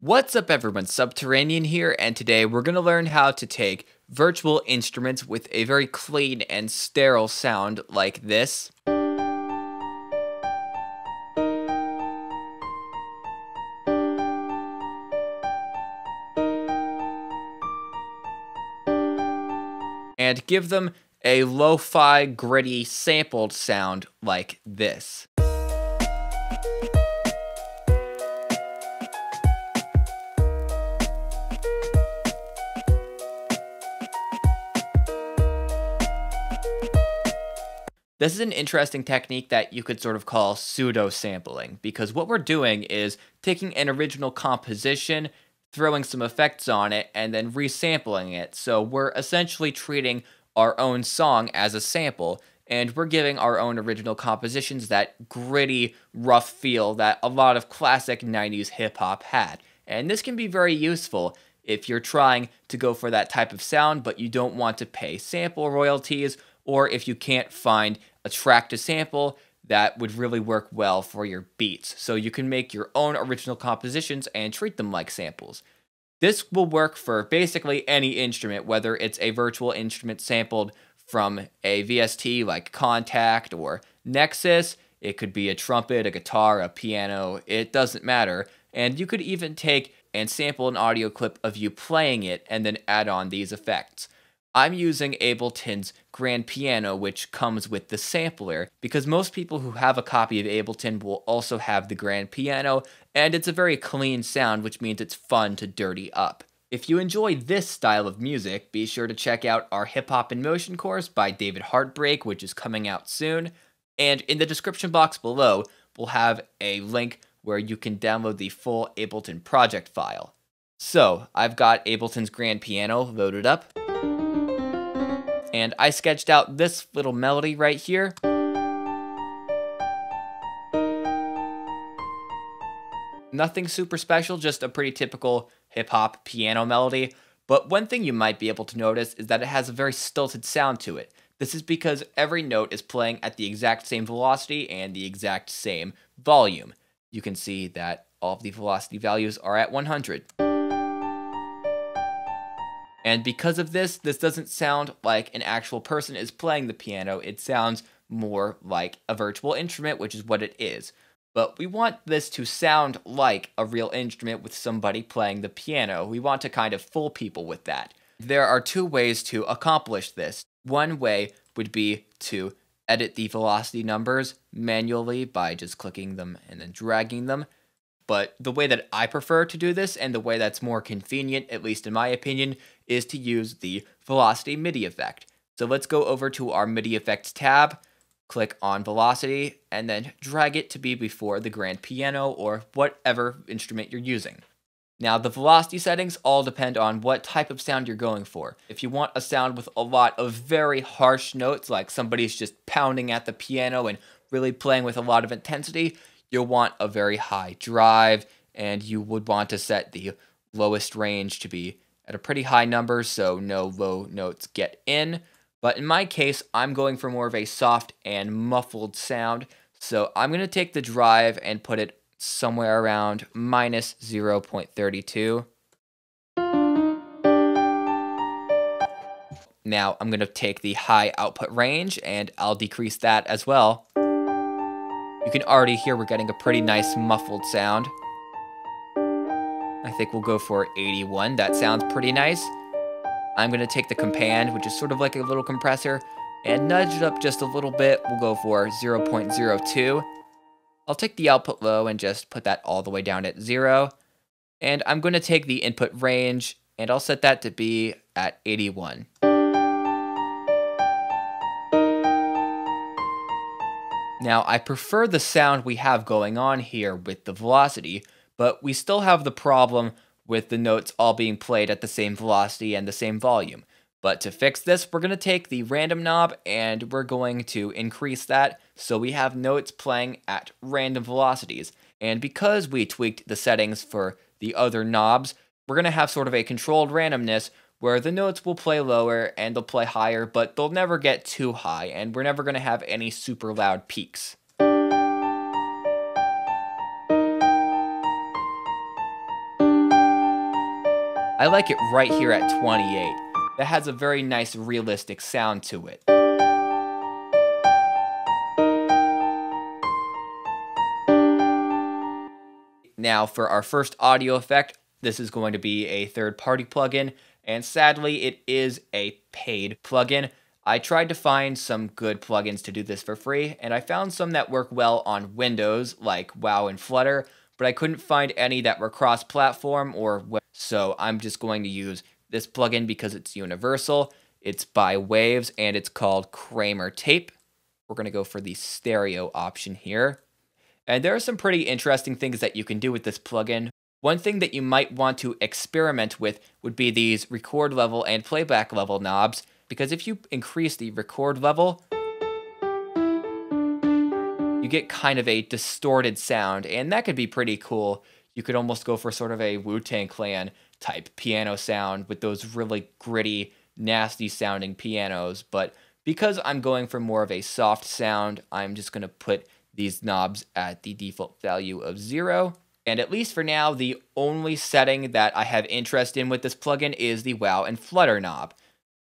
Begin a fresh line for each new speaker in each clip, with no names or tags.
What's up everyone, Subterranean here, and today we're going to learn how to take virtual instruments with a very clean and sterile sound like this, and give them a lo-fi, gritty, sampled sound like this. This is an interesting technique that you could sort of call pseudo-sampling, because what we're doing is taking an original composition, throwing some effects on it, and then resampling it. So we're essentially treating our own song as a sample, and we're giving our own original compositions that gritty, rough feel that a lot of classic 90s hip-hop had. And this can be very useful if you're trying to go for that type of sound, but you don't want to pay sample royalties, or if you can't find a track to sample that would really work well for your beats. So you can make your own original compositions and treat them like samples. This will work for basically any instrument, whether it's a virtual instrument sampled from a VST like Kontakt or Nexus. It could be a trumpet, a guitar, a piano, it doesn't matter. And you could even take and sample an audio clip of you playing it and then add on these effects. I'm using Ableton's Grand Piano, which comes with the sampler, because most people who have a copy of Ableton will also have the Grand Piano, and it's a very clean sound, which means it's fun to dirty up. If you enjoy this style of music, be sure to check out our Hip Hop in Motion course by David Heartbreak, which is coming out soon, and in the description box below, we'll have a link where you can download the full Ableton project file. So, I've got Ableton's Grand Piano loaded up, and I sketched out this little melody right here. Nothing super special, just a pretty typical hip-hop piano melody. But one thing you might be able to notice is that it has a very stilted sound to it. This is because every note is playing at the exact same velocity and the exact same volume. You can see that all of the velocity values are at 100. And because of this doesn't sound like an actual person is playing the piano, it sounds more like a virtual instrument, which is what it is. But we want this to sound like a real instrument with somebody playing the piano. We want to kind of fool people with that. There are two ways to accomplish this. One way would be to edit the velocity numbers manually by just clicking them and then dragging them. But the way that I prefer to do this, and the way that's more convenient, at least in my opinion, is to use the Velocity MIDI effect. So let's go over to our MIDI effects tab, click on Velocity, and then drag it to be before the Grand Piano or whatever instrument you're using. Now, the velocity settings all depend on what type of sound you're going for. If you want a sound with a lot of very harsh notes, like somebody's just pounding at the piano and really playing with a lot of intensity, you'll want a very high drive, and you would want to set the lowest range to be at a pretty high number so no low notes get in. But in my case, I'm going for more of a soft and muffled sound, so I'm going to take the drive and put it somewhere around minus 0.32. Now I'm going to take the high output range and I'll decrease that as well. You can already hear we're getting a pretty nice muffled sound. I think we'll go for 81. That sounds pretty nice. I'm going to take the compand, which is sort of like a little compressor, and nudge it up just a little bit. We'll go for 0.02. I'll take the output low and just put that all the way down at 0. And I'm going to take the input range, and I'll set that to be at 81. Now, I prefer the sound we have going on here with the velocity, but we still have the problem with the notes all being played at the same velocity and the same volume. But to fix this, we're going to take the random knob and we're going to increase that so we have notes playing at random velocities. And because we tweaked the settings for the other knobs, we're going to have sort of a controlled randomness where the notes will play lower and they'll play higher, but they'll never get too high, and we're never going to have any super loud peaks. I like it right here at 28. That has a very nice realistic sound to it. Now for our first audio effect, this is going to be a third-party plugin, and sadly it is a paid plugin. I tried to find some good plugins to do this for free, and I found some that work well on Windows, like WoW and Flutter, but I couldn't find any that were cross-platform or web. So I'm just going to use this plugin because it's universal. It's by Waves, and it's called Kramer Tape. We're going to go for the stereo option here. And there are some pretty interesting things that you can do with this plugin. One thing that you might want to experiment with would be these record level and playback level knobs, because if you increase the record level, you get kind of a distorted sound, and that could be pretty cool. You could almost go for sort of a Wu-Tang Clan type piano sound with those really gritty, nasty sounding pianos, but because I'm going for more of a soft sound, I'm just going to put these knobs at the default value of 0. And at least for now, the only setting that I have interest in with this plugin is the WoW and Flutter knob.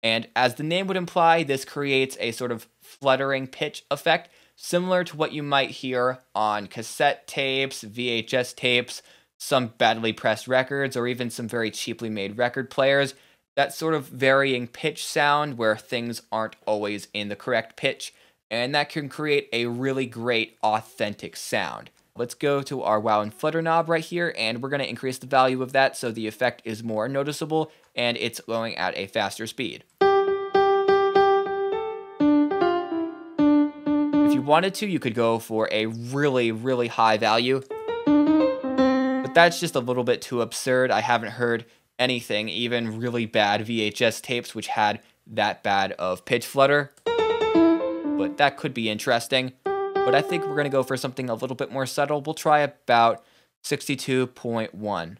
And as the name would imply, this creates a sort of fluttering pitch effect, similar to what you might hear on cassette tapes, VHS tapes, some badly pressed records, or even some very cheaply made record players. That sort of varying pitch sound where things aren't always in the correct pitch, and that can create a really great authentic sound. Let's go to our WoW and Flutter knob right here, and we're going to increase the value of that so the effect is more noticeable and it's going at a faster speed. If you wanted to, you could go for a really, really high value, but that's just a little bit too absurd. I haven't heard anything, even really bad VHS tapes, which had that bad of pitch flutter. But that could be interesting. But I think we're going to go for something a little bit more subtle. We'll try about 62.1.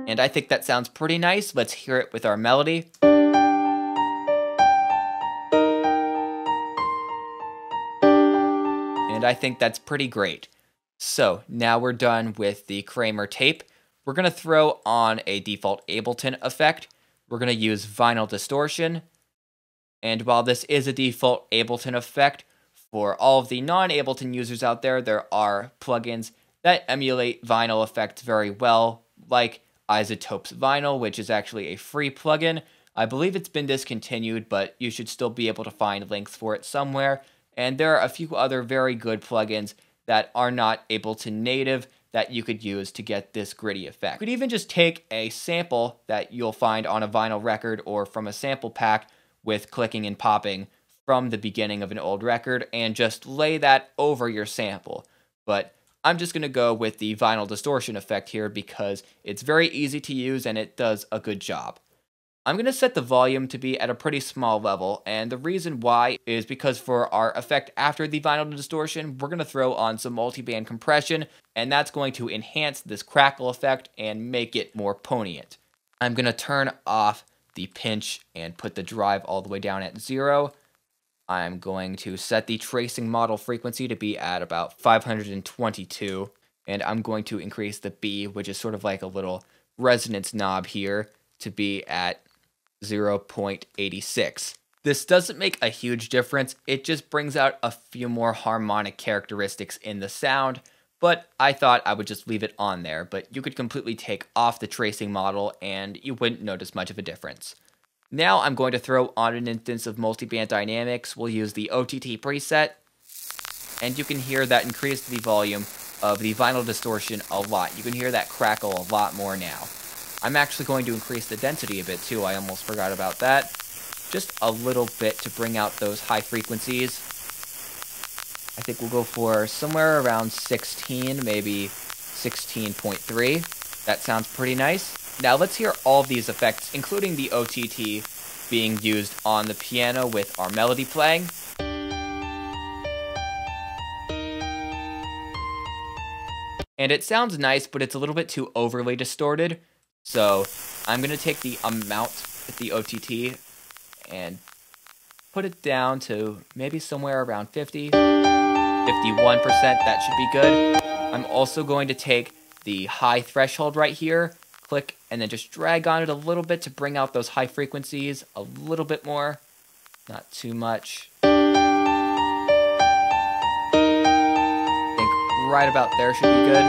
And I think that sounds pretty nice. Let's hear it with our melody. And I think that's pretty great. So now we're done with the Kramer tape. We're going to throw on a default Ableton effect. We're going to use vinyl distortion. And while this is a default Ableton effect, for all of the non-Ableton users out there, there are plugins that emulate vinyl effects very well, like iZotope's Vinyl, which is actually a free plugin. I believe it's been discontinued, but you should still be able to find links for it somewhere. And there are a few other very good plugins that are not Ableton native that you could use to get this gritty effect. You could even just take a sample that you'll find on a vinyl record or from a sample pack with clicking and popping from the beginning of an old record and just lay that over your sample. But I'm just going to go with the vinyl distortion effect here because it's very easy to use and it does a good job. I'm going to set the volume to be at a pretty small level, and the reason why is because for our effect after the vinyl distortion, we're going to throw on some multiband compression, and that's going to enhance this crackle effect and make it more poignant. I'm going to turn off the pinch and put the drive all the way down at 0. I'm going to set the tracing model frequency to be at about 522, and I'm going to increase the B, which is sort of like a little resonance knob here, to be at 0.86. This doesn't make a huge difference, it just brings out a few more harmonic characteristics in the sound, but I thought I would just leave it on there, but you could completely take off the tracing model and you wouldn't notice much of a difference. Now I'm going to throw on an instance of multiband dynamics. We'll use the OTT preset, and you can hear that increase the volume of the vinyl distortion a lot. You can hear that crackle a lot more now. I'm actually going to increase the density a bit too, I almost forgot about that. Just a little bit to bring out those high frequencies. I think we'll go for somewhere around 16, maybe 16.3. That sounds pretty nice. Now let's hear all of these effects, including the OTT being used on the piano with our melody playing. And it sounds nice, but it's a little bit too overly distorted. So I'm going to take the amount with the OTT and put it down to maybe somewhere around 50, 51%, that should be good. I'm also going to take the high threshold right here, click, and then just drag on it a little bit to bring out those high frequencies a little bit more, not too much. I think right about there should be good.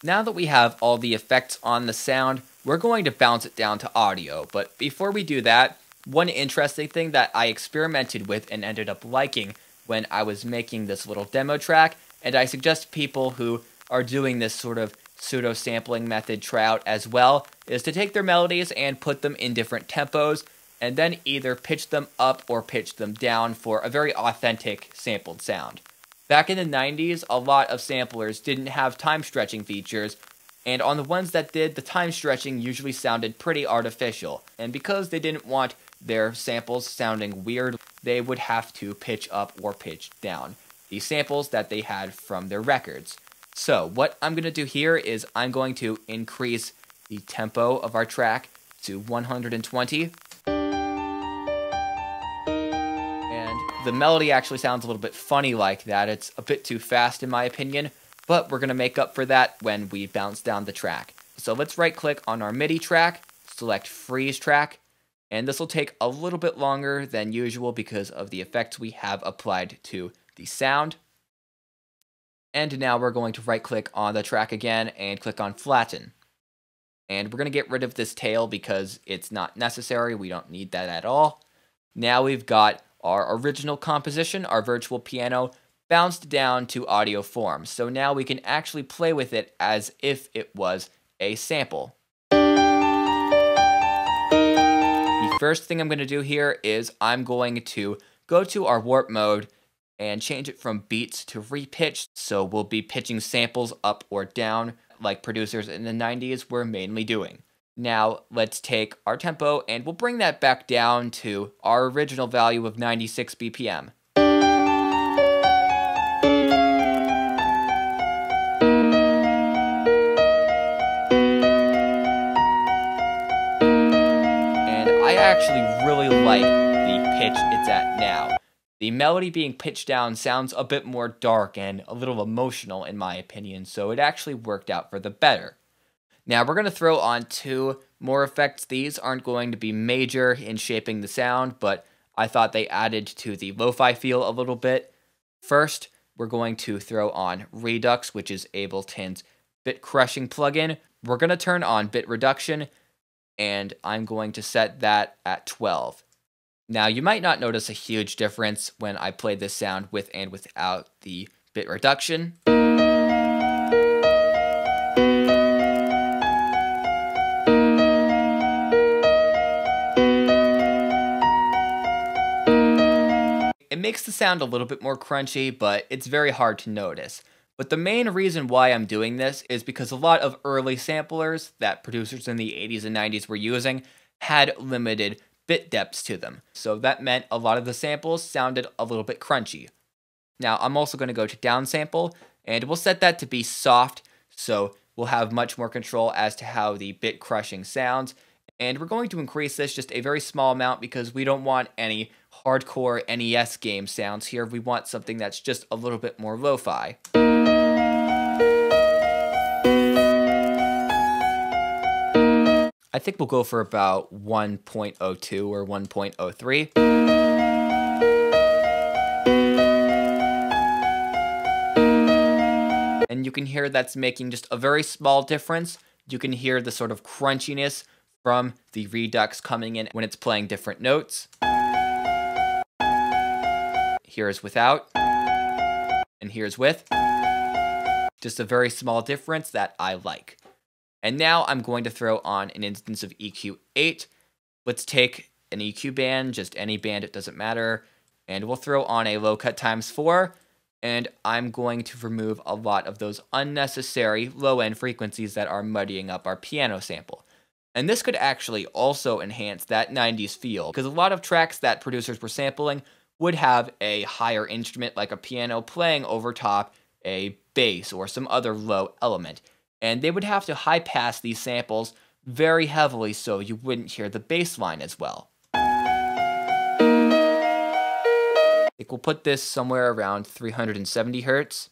Now that we have all the effects on the sound, we're going to bounce it down to audio. But before we do that, one interesting thing that I experimented with and ended up liking when I was making this little demo track, and I suggest people who are doing this sort of pseudo-sampling method try out as well, is to take their melodies and put them in different tempos, and then either pitch them up or pitch them down for a very authentic sampled sound. Back in the 90s, a lot of samplers didn't have time stretching features, and on the ones that did, the time stretching usually sounded pretty artificial, and because they didn't want their samples sounding weird, they would have to pitch up or pitch down the samples that they had from their records. So what I'm going to do here is I'm going to increase the tempo of our track to 120. And the melody actually sounds a little bit funny like that. It's a bit too fast in my opinion, but we're going to make up for that when we bounce down the track. So let's right click on our MIDI track, select freeze track, and this will take a little bit longer than usual because of the effects we have applied to the sound. And now we're going to right click on the track again and click on flatten. And we're going to get rid of this tail because it's not necessary. We don't need that at all. Now we've got our original composition, our virtual piano, bounced down to audio form. So now we can actually play with it as if it was a sample. The first thing I'm going to do here is I'm going to go to our warp mode and change it from beats to repitch. So we'll be pitching samples up or down like producers in the 90s were mainly doing. Now let's take our tempo and we'll bring that back down to our original value of 96 BPM. I actually really like the pitch it's at now. The melody being pitched down sounds a bit more dark and a little emotional in my opinion, so it actually worked out for the better. Now we're going to throw on two more effects. These aren't going to be major in shaping the sound, but I thought they added to the lo-fi feel a little bit. First, we're going to throw on Redux, which is Ableton's bit crushing plugin. We're going to turn on bit reduction, and I'm going to set that at 12. Now, you might not notice a huge difference when I play this sound with and without the bit reduction. It makes the sound a little bit more crunchy, but it's very hard to notice. But the main reason why I'm doing this is because a lot of early samplers that producers in the 80s and 90s were using had limited bit depths to them. So that meant a lot of the samples sounded a little bit crunchy. Now I'm also going to go to downsample and we'll set that to be soft so we'll have much more control as to how the bit crushing sounds. And we're going to increase this just a very small amount because we don't want any hardcore NES game sounds here. We want something that's just a little bit more lo-fi. I think we'll go for about 1.02 or 1.03. And you can hear that's making just a very small difference. You can hear the sort of crunchiness from the Redux coming in when it's playing different notes. Here's without, and here's with. Just a very small difference that I like. And now I'm going to throw on an instance of EQ8. Let's take an EQ band, just any band, it doesn't matter. And we'll throw on a low cut ×4. And I'm going to remove a lot of those unnecessary low-end frequencies that are muddying up our piano sample. And this could actually also enhance that 90s feel, because a lot of tracks that producers were sampling would have a higher instrument like a piano playing over top a bass or some other low element. And they would have to high pass these samples very heavily so you wouldn't hear the bass line as well. I think we'll put this somewhere around 370 Hertz.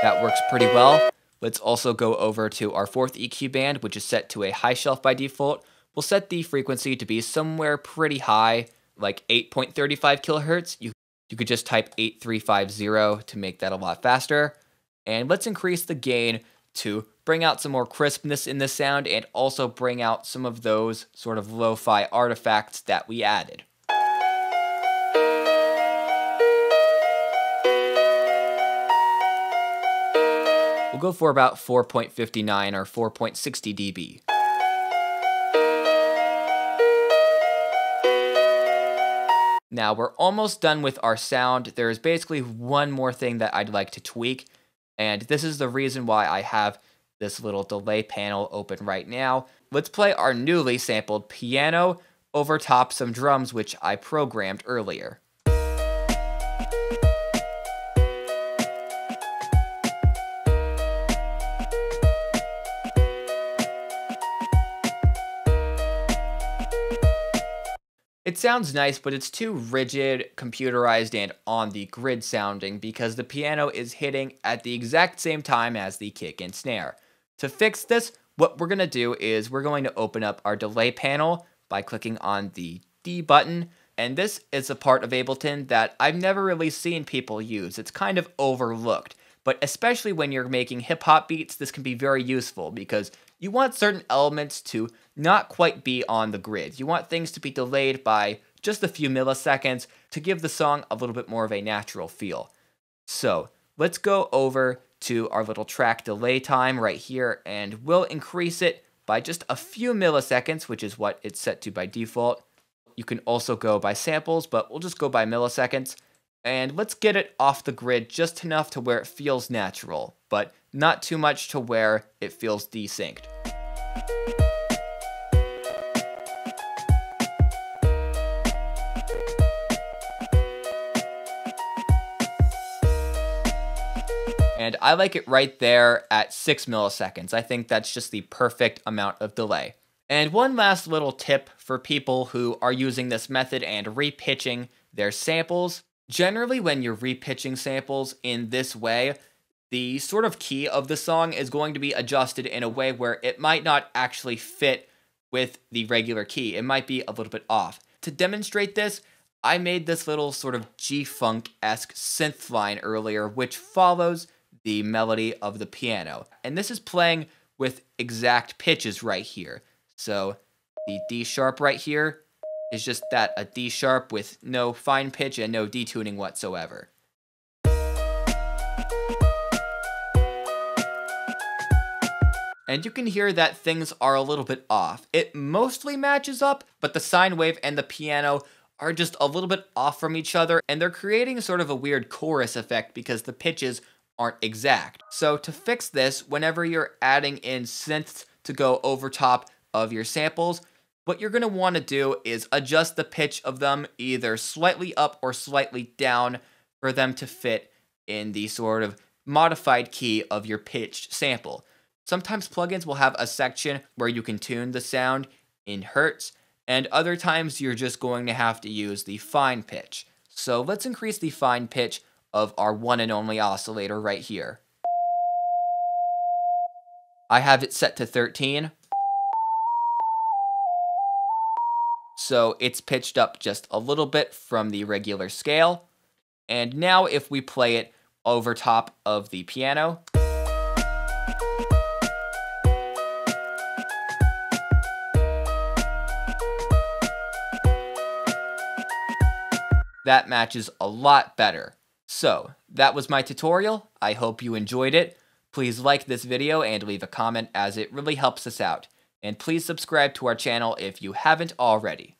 That works pretty well. Let's also go over to our fourth EQ band, which is set to a high shelf by default. We'll set the frequency to be somewhere pretty high, like 8.35 kilohertz. You could just type 8350 to make that a lot faster. And let's increase the gain to bring out some more crispness in the sound and also bring out some of those sort of lo-fi artifacts that we added. We'll go for about 4.59 or 4.60 dB. Now we're almost done with our sound. There is basically one more thing that I'd like to tweak, and this is the reason why I have this little delay panel open right now. Let's play our newly sampled piano over top some drums which I programmed earlier. It sounds nice, but it's too rigid, computerized, and on the grid sounding because the piano is hitting at the exact same time as the kick and snare. To fix this, what we're going to do is we're going to open up our delay panel by clicking on the D button, and this is a part of Ableton that I've never really seen people use. It's kind of overlooked, but especially when you're making hip-hop beats, this can be very useful because you want certain elements to not quite be on the grid. You want things to be delayed by just a few milliseconds to give the song a little bit more of a natural feel. So let's go over to our little track delay time right here, and we'll increase it by just a few milliseconds, which is what it's set to by default. You can also go by samples, but we'll just go by milliseconds. And let's get it off the grid just enough to where it feels natural, but not too much to where it feels desynced. And I like it right there at 6 milliseconds. I think that's just the perfect amount of delay. And one last little tip for people who are using this method and repitching their samples. Generally, when you're repitching samples in this way, the sort of key of the song is going to be adjusted in a way where it might not actually fit with the regular key. It might be a little bit off. To demonstrate this, I made this little sort of G-Funk-esque synth line earlier, which follows the melody of the piano. And this is playing with exact pitches right here. So the D sharp right here is just that, a D sharp with no fine pitch and no detuning whatsoever. And you can hear that things are a little bit off. It mostly matches up, but the sine wave and the piano are just a little bit off from each other, and they're creating sort of a weird chorus effect because the pitches aren't exact. So to fix this, whenever you're adding in synths to go over top of your samples, what you're going to want to do is adjust the pitch of them either slightly up or slightly down for them to fit in the sort of modified key of your pitched sample. Sometimes plugins will have a section where you can tune the sound in hertz, and other times you're just going to have to use the fine pitch. So let's increase the fine pitch of our one and only oscillator right here. I have it set to 13. So it's pitched up just a little bit from the regular scale. And now if we play it over top of the piano, that matches a lot better. So that was my tutorial. I hope you enjoyed it. Please like this video and leave a comment as it really helps us out. And please subscribe to our channel if you haven't already.